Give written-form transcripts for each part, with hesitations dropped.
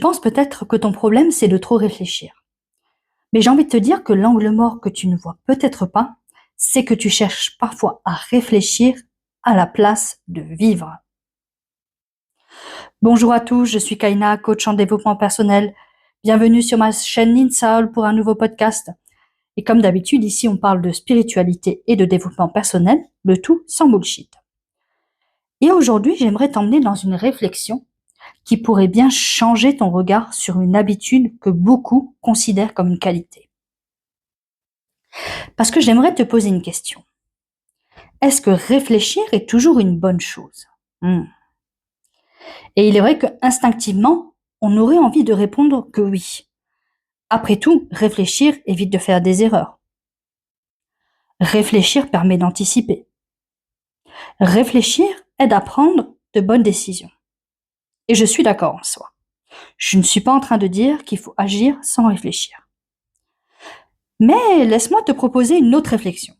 penses peut-être que ton problème, c'est de trop réfléchir. Mais j'ai envie de te dire que l'angle mort que tu ne vois peut-être pas, c'est que tu cherches parfois à réfléchir à la place de vivre. Bonjour à tous, je suis Kaina, coach en développement personnel. Bienvenue sur ma chaîne Ninsaol pour un nouveau podcast. Et comme d'habitude, ici on parle de spiritualité et de développement personnel, le tout sans bullshit. Et aujourd'hui, j'aimerais t'emmener dans une réflexion qui pourrait bien changer ton regard sur une habitude que beaucoup considèrent comme une qualité. Parce que j'aimerais te poser une question. Est-ce que réfléchir est toujours une bonne chose? Et il est vrai qu'instinctivement, on aurait envie de répondre que oui. Après tout, réfléchir évite de faire des erreurs. Réfléchir permet d'anticiper. Réfléchir aide à prendre de bonnes décisions. Et je suis d'accord en soi. Je ne suis pas en train de dire qu'il faut agir sans réfléchir. Mais laisse-moi te proposer une autre réflexion.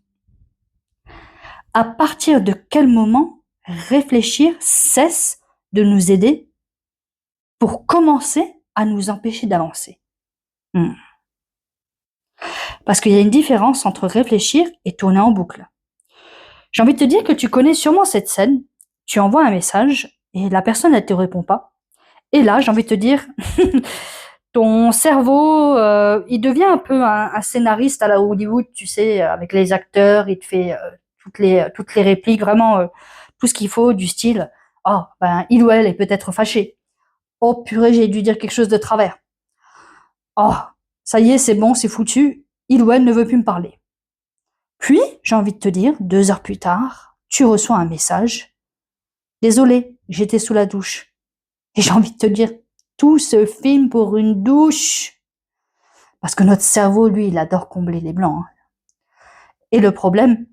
À partir de quel moment réfléchir cesse de nous aider pour commencer à nous empêcher d'avancer? Parce qu'il y a une différence entre réfléchir et tourner en boucle. J'ai envie de te dire que tu connais sûrement cette scène. Tu envoies un message et la personne, elle te répond pas. Et là, j'ai envie de te dire, ton cerveau, il devient un peu un scénariste à la Hollywood, tu sais, avec les acteurs, il te fait toutes les répliques, vraiment tout ce qu'il faut, du style, oh, ben, il ou elle est peut-être fâché. Oh purée, j'ai dû dire quelque chose de travers. Oh, ça y est, c'est bon, c'est foutu, il ou elle ne veut plus me parler. Puis, j'ai envie de te dire, 2 heures plus tard, tu reçois un message. Désolé, j'étais sous la douche. Et j'ai envie de te dire, tout se filme pour une douche. Parce que notre cerveau, lui, il adore combler les blancs. Et le problème,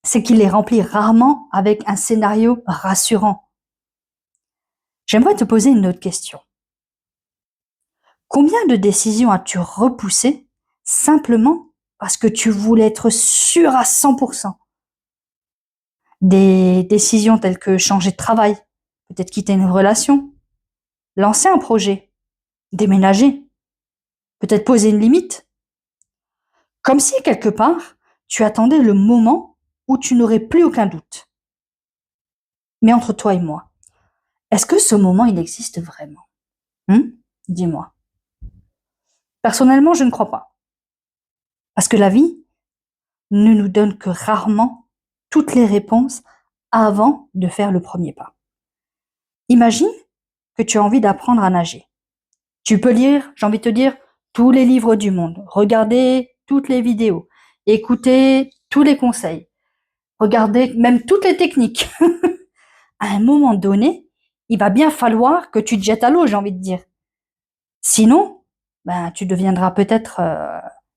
c'est qu'il les remplit rarement avec un scénario rassurant. J'aimerais te poser une autre question. Combien de décisions as-tu repoussées simplement parce que tu voulais être sûr à 100%? Des décisions telles que changer de travail, peut-être quitter une relation, lancer un projet, déménager, peut-être poser une limite. Comme si, quelque part, tu attendais le moment où tu n'aurais plus aucun doute. Mais entre toi et moi, est-ce que ce moment, il existe vraiment? Dis-moi. Personnellement, je ne crois pas. Parce que la vie ne nous donne que rarement toutes les réponses avant de faire le premier pas. Imagine que tu as envie d'apprendre à nager. Tu peux lire, j'ai envie de te dire, tous les livres du monde, regarder toutes les vidéos, écouter tous les conseils, regarder même toutes les techniques. À un moment donné, il va bien falloir que tu te jettes à l'eau, j'ai envie de dire. Sinon, ben, tu deviendras peut-être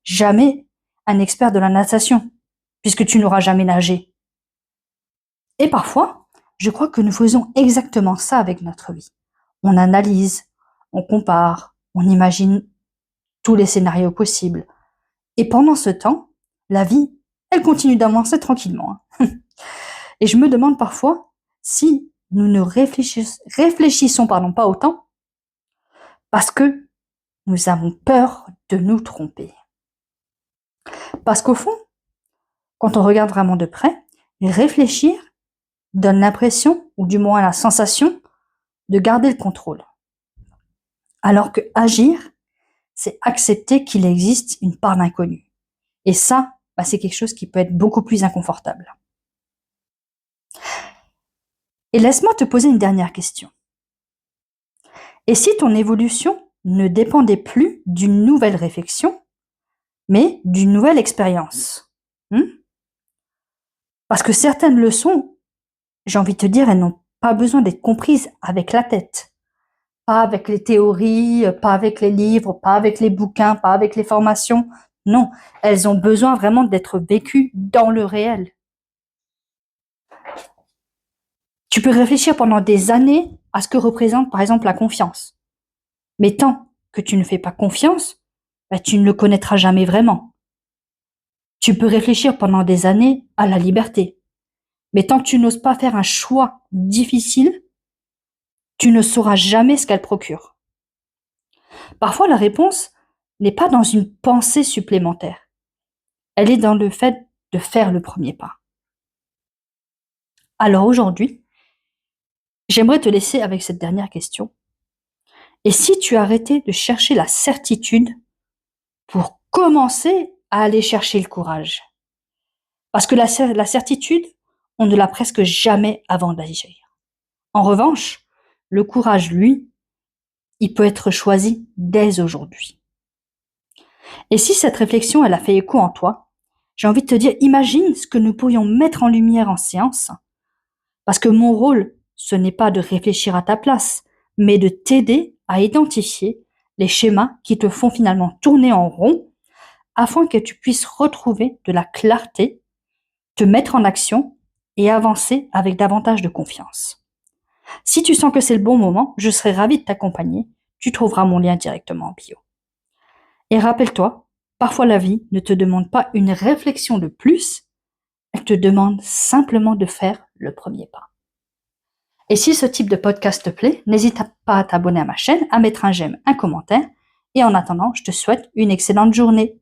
jamais un expert de la natation, puisque tu n'auras jamais nagé. Et parfois, je crois que nous faisons exactement ça avec notre vie. On analyse, on compare, on imagine tous les scénarios possibles. Et pendant ce temps, la vie, elle continue d'avancer tranquillement. Et je me demande parfois si nous ne réfléchissons pas autant parce que nous avons peur de nous tromper. Parce qu'au fond, quand on regarde vraiment de près, réfléchir donne l'impression, ou du moins la sensation, de garder le contrôle. Alors que agir, c'est accepter qu'il existe une part d'inconnu. Et ça, bah, c'est quelque chose qui peut être beaucoup plus inconfortable. Et laisse-moi te poser une dernière question. Et si ton évolution ne dépendait plus d'une nouvelle réflexion, mais d'une nouvelle expérience? Parce que certaines leçons, j'ai envie de te dire, elles n'ont pas besoin d'être comprises avec la tête. Pas avec les théories, pas avec les livres, pas avec les bouquins, pas avec les formations. Non, elles ont besoin vraiment d'être vécues dans le réel. Tu peux réfléchir pendant des années à ce que représente par exemple la confiance. Mais tant que tu ne fais pas confiance, bah, tu ne le connaîtras jamais vraiment. Tu peux réfléchir pendant des années à la liberté. Mais tant que tu n'oses pas faire un choix difficile, tu ne sauras jamais ce qu'elle procure. Parfois, la réponse n'est pas dans une pensée supplémentaire. Elle est dans le fait de faire le premier pas. Alors aujourd'hui, j'aimerais te laisser avec cette dernière question. Et si tu arrêtais de chercher la certitude pour commencer à aller chercher le courage? Parce que la certitude, on ne l'a presque jamais avant d'agir. En revanche, le courage, lui, il peut être choisi dès aujourd'hui. Et si cette réflexion, elle a fait écho en toi, j'ai envie de te dire, imagine ce que nous pourrions mettre en lumière en séance, parce que mon rôle, ce n'est pas de réfléchir à ta place, mais de t'aider à identifier les schémas qui te font finalement tourner en rond, afin que tu puisses retrouver de la clarté, te mettre en action et avancer avec davantage de confiance. Si tu sens que c'est le bon moment, je serai ravie de t'accompagner. Tu trouveras mon lien directement en bio. Et rappelle-toi, parfois la vie ne te demande pas une réflexion de plus, elle te demande simplement de faire le premier pas. Et si ce type de podcast te plaît, n'hésite pas à t'abonner à ma chaîne, à mettre un j'aime, un commentaire. Et en attendant, je te souhaite une excellente journée.